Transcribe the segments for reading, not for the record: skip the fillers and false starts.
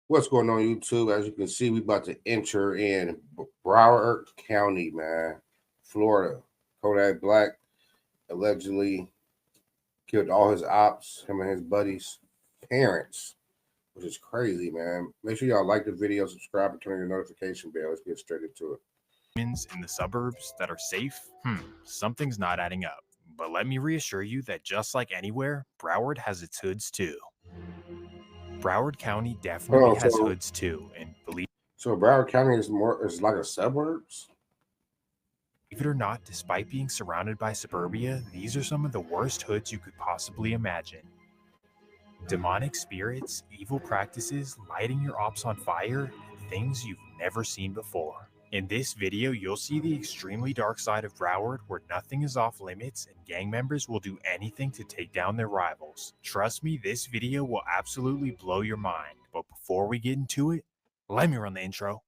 What's going on YouTube? As you can see, we about to enter in Broward County, man, Florida. Kodak Black allegedly killed all his ops, him and his buddies' parents, which is crazy, man. Make sure y'all like the video, subscribe, and turn on your notification bell. Let's get straight into it. In the suburbs that are safe, something's not adding up. But let me reassure you that just like anywhere, Broward has its hoods too. Broward County definitely Oh, has so hoods too, and believe so Broward County is like a suburbs. it or not, despite being surrounded by suburbia, these are some of the worst hoods you could possibly imagine. Demonic spirits, evil practices, lighting your ops on fire, and things you've never seen before. In this video, you'll see the extremely dark side of Broward where nothing is off limits and gang members will do anything to take down their rivals. Trust me, this video will absolutely blow your mind. But before we get into it, let me run the intro.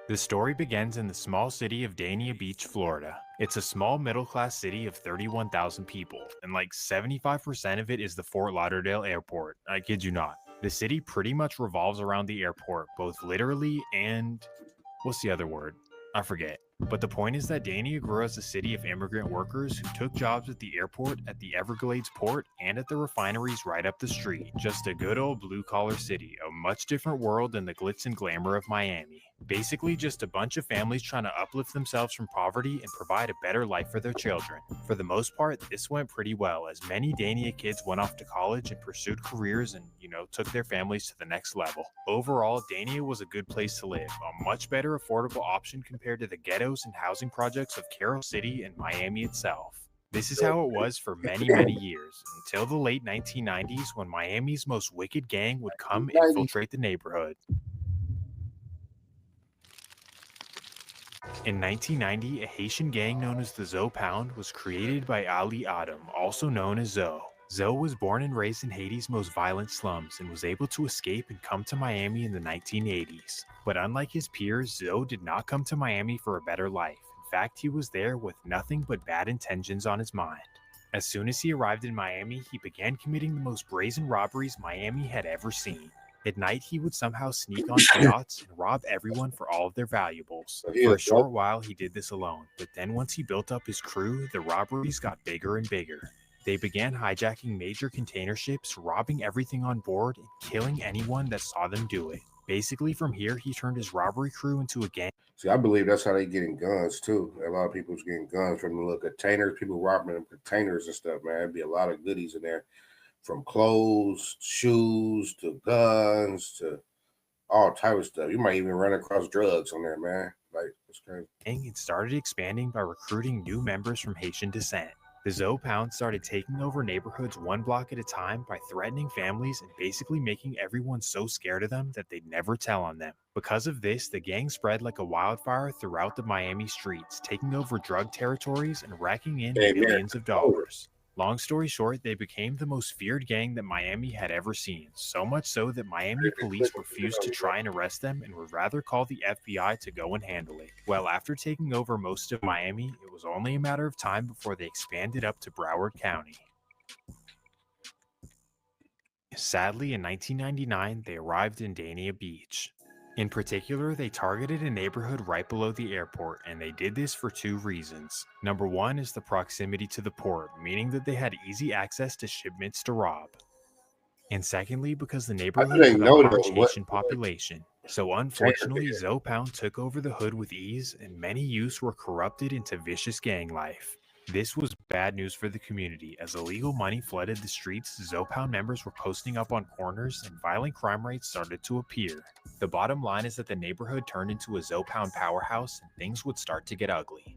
The story begins in the small city of Dania Beach, Florida. It's a small middle-class city of 31,000 people, and like 75% of it is the Fort Lauderdale airport. I kid you not. The city pretty much revolves around the airport, both literally and... what's the other word? I forget. But the point is that Dania grew as a city of immigrant workers who took jobs at the airport, at the Everglades port, and at the refineries right up the street. Just a good old blue-collar city, a much different world than the glitz and glamour of Miami. Basically just a bunch of families trying to uplift themselves from poverty and provide a better life for their children. For the most part, this went pretty well, as many Dania kids went off to college and pursued careers and, took their families to the next level. Overall, Dania was a good place to live, a much better affordable option compared to the ghettos and housing projects of Carol City and Miami itself. This is how it was for many years, until the late 1990s when Miami's most wicked gang would come infiltrate the neighborhood. In 1990, a Haitian gang known as the Zoe Pound was created by Ali Adam, also known as Zoe. Zoe was born and raised in Haiti's most violent slums and was able to escape and come to Miami in the 1980s. But unlike his peers, Zoe did not come to Miami for a better life. In fact, he was there with nothing but bad intentions on his mind. As soon as he arrived in Miami, he began committing the most brazen robberies Miami had ever seen. At night, he would somehow sneak onto yachts and rob everyone for all of their valuables. For a short while, he did this alone, but then once he built up his crew, the robberies got bigger and bigger. They began hijacking major container ships, robbing everything on board, and killing anyone that saw them do it. Basically, from here, he turned his robbery crew into a gang. See, I believe that's how they getting guns too. A lot of people's getting guns from the little containers. People robbing them containers and stuff, man. There'd be a lot of goodies in there, from clothes, shoes to guns to all type of stuff. You might even run across drugs on there, man. Like, it's crazy. And started expanding by recruiting new members from Haitian descent. The Zoe Pound started taking over neighborhoods one block at a time by threatening families and basically making everyone so scared of them that they'd never tell on them. Because of this, the gang spread like a wildfire throughout the Miami streets, taking over drug territories and racking in millions of dollars. Long story short, they became the most feared gang that Miami had ever seen, so much so that Miami police refused to try and arrest them and would rather call the FBI to go and handle it. Well, after taking over most of Miami, it was only a matter of time before they expanded up to Broward County. Sadly, in 1999, they arrived in Dania Beach. In particular, they targeted a neighborhood right below the airport, and they did this for two reasons. Number one is the proximity to the port, meaning that they had easy access to shipments to rob. And secondly, because the neighborhood had a large Haitian population. So unfortunately, Zoe Pound took over the hood with ease, and many youths were corrupted into vicious gang life. This was bad news for the community. As illegal money flooded the streets, Zoe Pound members were posting up on corners and violent crime rates started to appear. The bottom line is that the neighborhood turned into a Zoe Pound powerhouse and things would start to get ugly.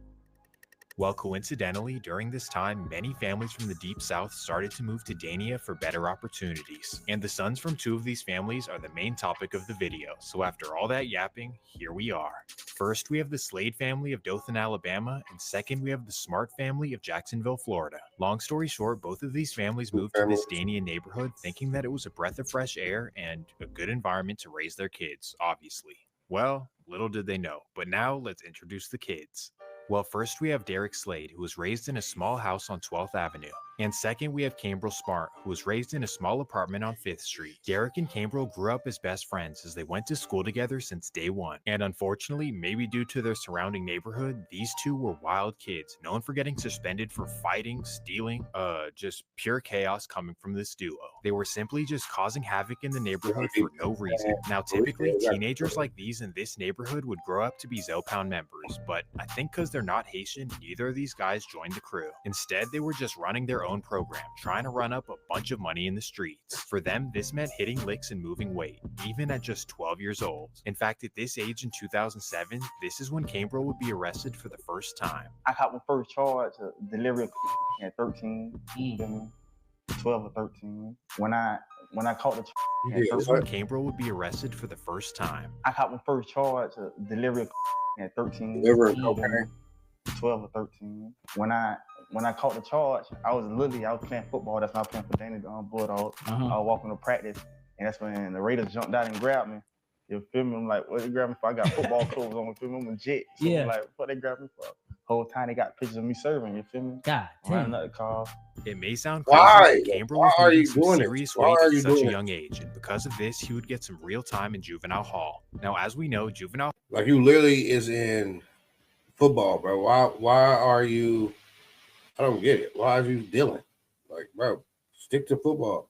Well, coincidentally, during this time, many families from the Deep South started to move to Dania for better opportunities. And the sons from 2 of these families are the main topic of the video. So after all that yapping, here we are. First, we have the Slade family of Dothan, Alabama, and second, we have the Smart family of Jacksonville, Florida. Long story short, both of these families moved to this Dania neighborhood thinking that it was a breath of fresh air and a good environment to raise their kids, obviously. Well, little did they know, but now let's introduce the kids. Well, first we have Derek Slade, who was raised in a small house on 12th Avenue. And second, we have Cambrel Smart, who was raised in a small apartment on 5th Street. Derek and Cambrel grew up as best friends as they went to school together since day one. And unfortunately, maybe due to their surrounding neighborhood, these two were wild kids, known for getting suspended for fighting, stealing, just pure chaos coming from this duo. They were simply just causing havoc in the neighborhood for no reason. Now, typically, teenagers like these in this neighborhood would grow up to be Zopound members, but I think because they're not Haitian, neither of these guys joined the crew. Instead, they were just running their own program, trying to run up a bunch of money in the streets. For them, this meant hitting licks and moving weight, even at just 12 years old. In fact, at this age in 2007, this is when Cambrel would be arrested for the first time. I caught my first charge of delivery at 13, 12 or 13. When I caught the This is when Cambrel would be arrested for the first time. I caught my first charge of delivery at 13, 12 or 13. When I caught the charge, I was playing football. That's when I was playing for Danny Bulldogs. I was walking to practice, and that's when the Raiders jumped out and grabbed me. You feel me? I'm like, what they grabbed me for? I got football clothes on. You feel me? I'm a jet. So I'm like, what they grabbed me for? Whole time they got pictures of me serving. You feel me? God damn. Running up the car. It may sound crazy, Why? but Cambrel Why was are losing you some doing serious it? Why weight are at you such a doing young age, and because of this, he would get some real time in juvenile hall. Now, as we know, juvenile Like you literally is in football, bro. Why are you? I don't get it. Why are you dealing? Like, bro, stick to football.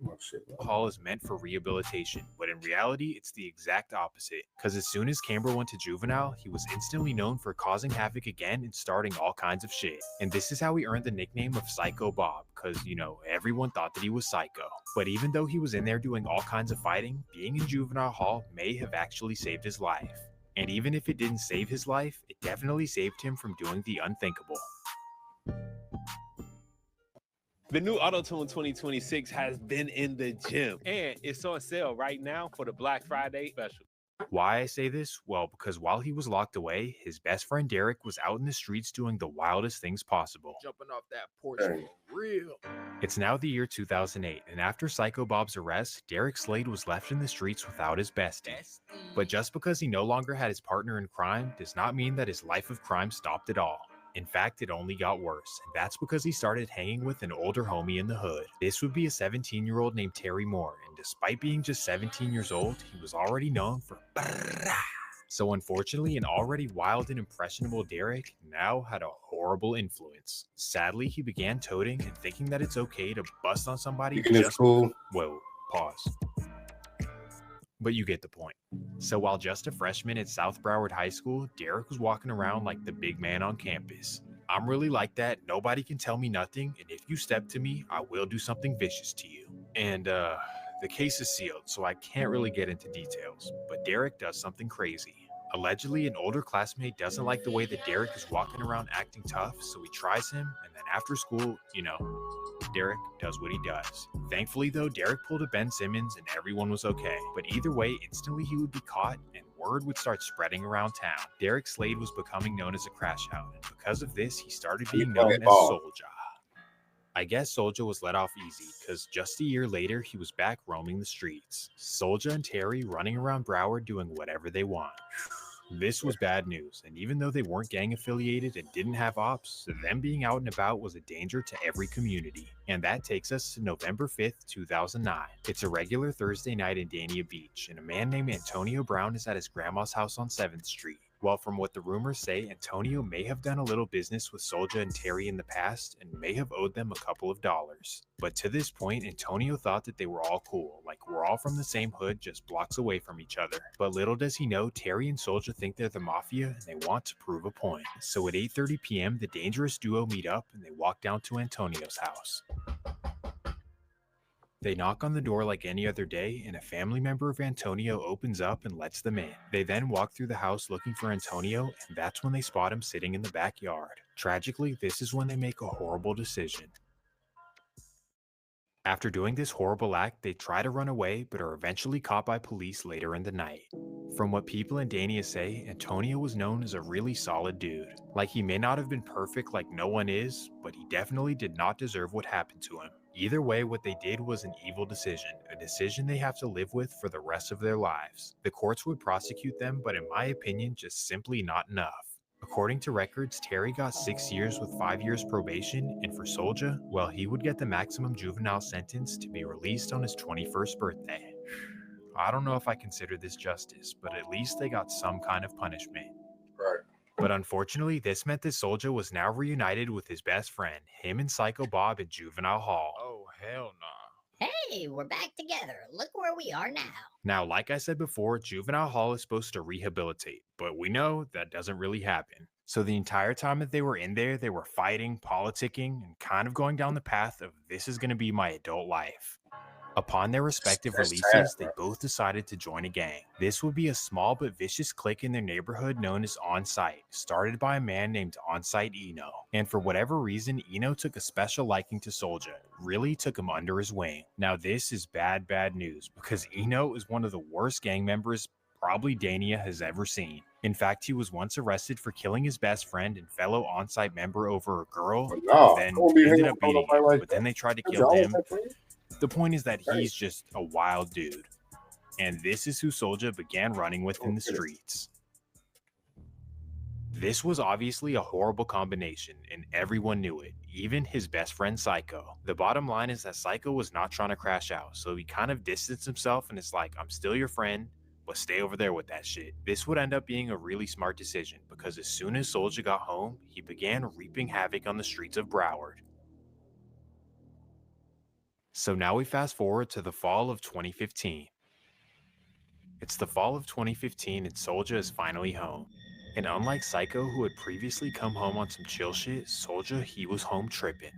Oh, shit, bro. hall is meant for rehabilitation, but in reality, it's the exact opposite. Because as soon as Cambrel went to juvenile, he was instantly known for causing havoc again and starting all kinds of shit. And this is how he earned the nickname of Psycho Bob, because, you know, everyone thought that he was psycho. But even though he was in there doing all kinds of fighting, being in juvenile hall may have actually saved his life. And even if it didn't save his life, it definitely saved him from doing the unthinkable. The new Auto-Tune 2026 has been in the gym, and it's on sale right now for the Black Friday special. Why I say this? Well, because while he was locked away, his best friend Derek was out in the streets doing the wildest things possible. Jumping off that porch for real. It's now the year 2008, and after Psycho Bob's arrest, Derek Slade was left in the streets without his bestie. But just because he no longer had his partner in crime does not mean that his life of crime stopped at all. In fact, it only got worse, and that's because he started hanging with an older homie in the hood. This would be a 17-year-old named Terry Moore, and despite being just 17 years old, he was already known for So unfortunately, an already wild and impressionable Derek now had a horrible influence. Sadly, he began toting and thinking that it's okay to bust on somebody just... Cool. Whoa, pause. But you get the point. So while just a freshman at South Broward High School, Derek was walking around like the big man on campus. I'm really like that. Nobody can tell me nothing, and if you step to me, I will do something vicious to you. And the case is sealed, so I can't really get into details, but Derek does something crazy. Allegedly, an older classmate doesn't like the way that Derek is walking around acting tough, so he tries him, and then after school, you know, Derek does what he does. Thankfully, though, Derek pulled a Ben Simmons and everyone was okay. But either way, instantly he would be caught and word would start spreading around town. Derek Slade was becoming known as a crash out, and because of this, he started being known as Soulja. I guess Soulja was let off easy, because just a year later, he was back roaming the streets. Soulja and Terry running around Broward doing whatever they want. This was bad news, and even though they weren't gang affiliated and didn't have ops, them being out and about was a danger to every community. And that takes us to November 5th, 2009. It's a regular Thursday night in Dania Beach, and a man named Antonio Brown is at his grandma's house on 7th Street. Well, from what the rumors say, Antonio may have done a little business with Soulja and Terry in the past and may have owed them a couple of dollars. But to this point, Antonio thought that they were all cool, like we're all from the same hood just blocks away from each other. But little does he know, Terry and Soulja think they're the mafia and they want to prove a point. So at 8:30 p.m., the dangerous duo meet up and they walk down to Antonio's house. They knock on the door like any other day, and a family member of Antonio opens up and lets them in. They then walk through the house looking for Antonio, and that's when they spot him sitting in the backyard. Tragically, this is when they make a horrible decision. After doing this horrible act, they try to run away, but are eventually caught by police later in the night. From what people in Dania say, Antonio was known as a really solid dude. Like, he may not have been perfect like no one is, but he definitely did not deserve what happened to him. Either way, what they did was an evil decision, a decision they have to live with for the rest of their lives. The courts would prosecute them, but in my opinion, just simply not enough. According to records, Terry got 6 years with 5 years probation, and for Soldier, well, he would get the maximum juvenile sentence to be released on his 21st birthday. I don't know if I consider this justice, but at least they got some kind of punishment. Right. But unfortunately, this meant that Soldier was now reunited with his best friend, him and Psycho Bob at Juvenile Hall. Oh, hell nah. Hey, we're back together. Look where we are now. Now, like I said before, Juvenile Hall is supposed to rehabilitate, but we know that doesn't really happen. So the entire time that they were in there, they were fighting, politicking, and kind of going down the path of this is going to be my adult life. Upon their respective releases, they both decided to join a gang. This would be a small but vicious clique in their neighborhood known as On-Site, started by a man named On-Site Eno. And for whatever reason, Eno took a special liking to Soldier, really took him under his wing. Now this is bad news, because Eno is one of the worst gang members probably Dania has ever seen. In fact, he was once arrested for killing his best friend and fellow On-Site member over a girl, then ended up beating him, but then they tried to kill him. The point is that he's just a wild dude. And this is who Soldier began running with in the streets. This was obviously a horrible combination, and everyone knew it, even his best friend Psycho. The bottom line is that Psycho was not trying to crash out, so he kind of distanced himself and it's like, I'm still your friend, but stay over there with that shit. This would end up being a really smart decision, because as soon as Soldier got home, he began reaping havoc on the streets of Broward. So now we fast forward to the fall of 2015. It's the fall of 2015 and Soldier is finally home. And unlike Psycho, who had previously come home on some chill shit, Soldier, he was home tripping.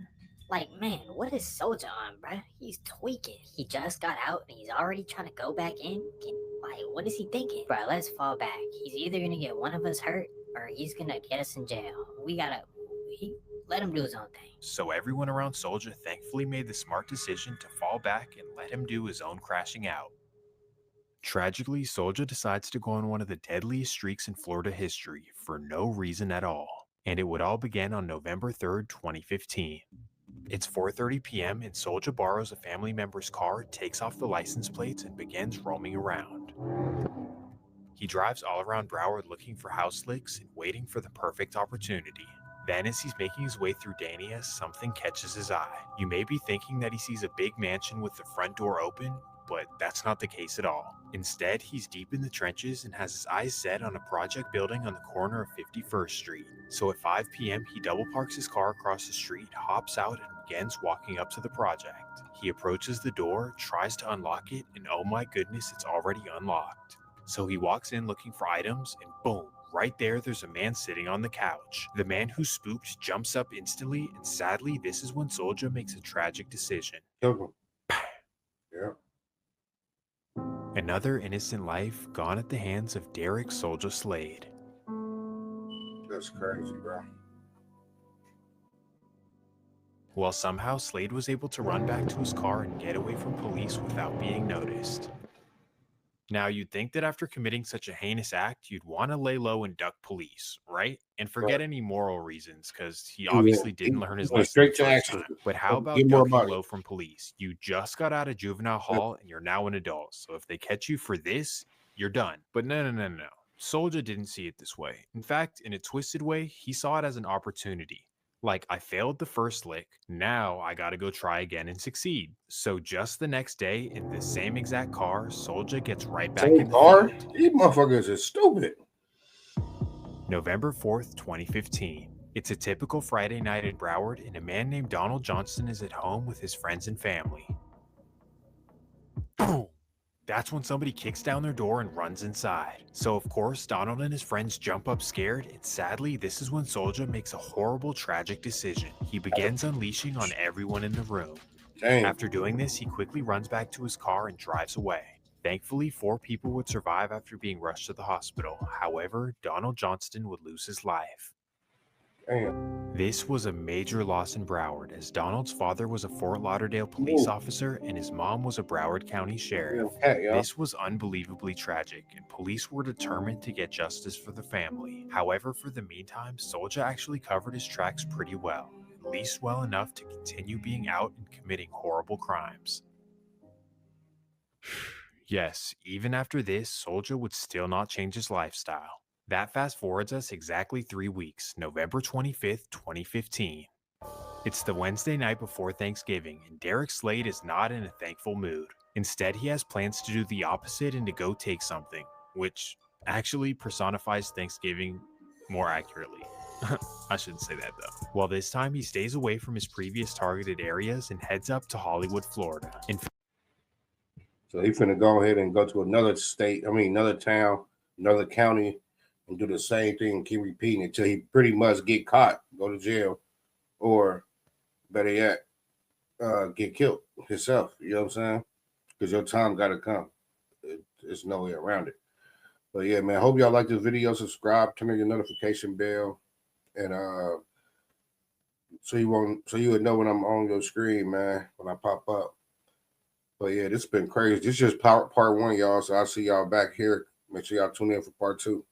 Like, man, what is Soldier on, bruh? He's tweaking. He just got out and he's already trying to go back in. What is he thinking? Bruh, let's fall back. He's either gonna get one of us hurt or he's gonna get us in jail. Let him do his own thing. So everyone around Soldier thankfully made the smart decision to fall back and let him do his own crashing out. Tragically, Soldier decides to go on one of the deadliest streaks in Florida history for no reason at all. And it would all begin on November 3rd, 2015. It's 4:30 p.m. and Soldier borrows a family member's car, takes off the license plates, and begins roaming around. He drives all around Broward looking for house licks and waiting for the perfect opportunity. Then as he's making his way through Dania, something catches his eye. You may be thinking that he sees a big mansion with the front door open, but that's not the case at all. Instead, he's deep in the trenches and has his eyes set on a project building on the corner of 51st Street. So at 5 p.m., he double parks his car across the street, hops out, and begins walking up to the project. He approaches the door, tries to unlock it, and oh my goodness, it's already unlocked. So he walks in looking for items, and boom, right there's a man sitting on the couch. The man who's spooked jumps up instantly, and sadly, this is when Soldier makes a tragic decision. Yeah. Another innocent life gone at the hands of Derek Soldier Slade. That's crazy, bro. Well, somehow Slade was able to run back to his car and get away from police without being noticed. Now, you'd think that after committing such a heinous act, you'd want to lay low and duck police, right? And forget any moral reasons, because he obviously didn't learn his lesson straight the to first action. time. But how about Get more ducking money. low from police? You just got out of juvenile hall and you're now an adult. So if they catch you for this, you're done. But no. Soldier didn't see it this way. In fact, in a twisted way, he saw it as an opportunity. Like, I failed the first lick, now I gotta go try again and succeed. So just the next day, in the same exact car, Soldier gets right back in the car? field. These motherfuckers are stupid. November 4th, 2015. It's a typical Friday night in Broward, and a man named Donald Johnston is at home with his friends and family. Boom! That's when somebody kicks down their door and runs inside. So of course, Donald and his friends jump up scared, and sadly, this is when Soldier makes a horrible, tragic decision. He begins unleashing on everyone in the room. Dang. After doing this, he quickly runs back to his car and drives away. Thankfully, 4 people would survive after being rushed to the hospital. However, Donald Johnston would lose his life. Damn. This was a major loss in Broward, as Donald's father was a Fort Lauderdale police officer and his mom was a Broward County sheriff. This was unbelievably tragic, and police were determined to get justice for the family. However, for the meantime, Soulja actually covered his tracks pretty well, at least well enough to continue being out and committing horrible crimes. Yes, even after this, Soulja would still not change his lifestyle. That fast forwards us exactly 3 weeks, November 25th, 2015. It's the Wednesday night before Thanksgiving, and Derek Slade is not in a thankful mood. Instead, he has plans to do the opposite and to go take something, which actually personifies Thanksgiving more accurately. I shouldn't say that though. While this time, he stays away from his previous targeted areas and heads up to Hollywood, Florida. So he finna go ahead and go to another state, another town, another county, and do the same thing and keep repeating until he pretty much get caught, go to jail, or better yet, get killed himself. You know what I'm saying? Because your time got to come. There's no way around it. But yeah, man, hope y'all like this video. Subscribe, turn on your notification bell, and so you would know when I'm on your screen, man, when I pop up. But yeah, this has been crazy. This is just part 1, y'all. So I'll see y'all back here. Make sure y'all tune in for part 2.